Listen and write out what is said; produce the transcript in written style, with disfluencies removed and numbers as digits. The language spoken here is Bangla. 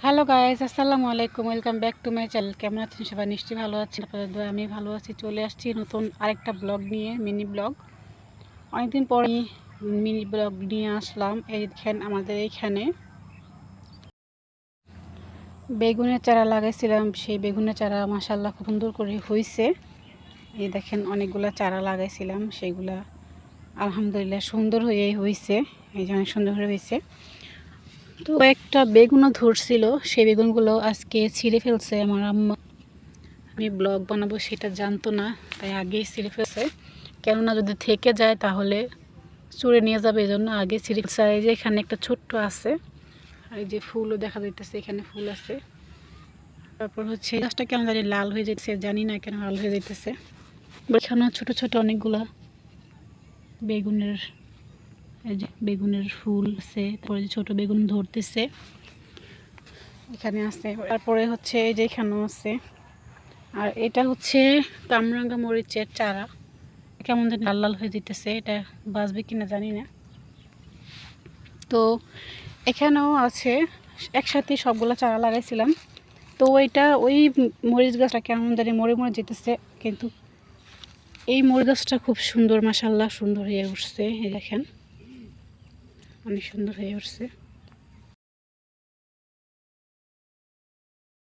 হ্যালো গাইস, আসসালামু আলাইকুম। Welcome back to my channel. কেমন আছেন সবাই? নিশ্চয়ই ভালো আছেন। আপনাদের দোয়ায় আমি ভালো আছি। চলে আসছি নতুন আরেকটা ব্লগ নিয়ে, মিনি ব্লগ। অনেকদিন পর মিনি ব্লগ নিয়ে আসলাম। এই দেখেন আমাদের এইখানে বেগুনের চারা লাগাইছিলাম। সেই বেগুনের চারা মাশাআল্লাহ খুব সুন্দর করে হয়েছে। এই দেখেন অনেকগুলা চারা লাগাইছিলাম, সেগুলা আলহামদুলিল্লাহ সুন্দর হয়েই হয়েছে। এই যে অনেক সুন্দর হয়ে হয়েছে। তো একটা বেগুনও ধরছিল, সেই বেগুনগুলো আজকে ছিঁড়ে ফেলছে আমার আম্মা। আমি ব্লগ বানাবো সেটা জানতো না, তাই আগেই ছিঁড়ে ফেলছে। কেননা যদি থেকে যায় তাহলে চুরে নিয়ে যাবে, এই জন্য আগে ছিঁড়ে ফেলছে। এই যে এখানে একটা ছোট্ট আছে, আর এই যে ফুলও দেখা যাইতেছে, এখানে ফুল আছে। তারপর হচ্ছে গাছটা কেন জানি লাল হয়ে যাচ্ছে, জানি না কেন লাল হয়ে যাইতেছে। এখানে ছোট ছোট অনেকগুলা বেগুনের, এই যে বেগুনের ফুল আছে। তারপরে ছোট বেগুন ধরতেছে এখানে আছে। তারপরে হচ্ছে এই যে এখানেও আছে। আর এটা হচ্ছে কামরাঙ্গা মরিচের চারা, কেমন যেন লাল লাল হয়ে যেতেছে, এটা বাঁচবে কিনা জানি না। তো এখানেও আছে, একসাথে সবগুলো চারা লাগাইছিলাম। তো ওই মরিচ গাছটা কেমন জানি মরে মরে যেতেছে, কিন্তু এই মরিচ গাছটা খুব সুন্দর, মাশাআল্লাহ সুন্দর হয়ে উঠছে। এই দেখেন অনেক সুন্দর হয়ে উঠছে।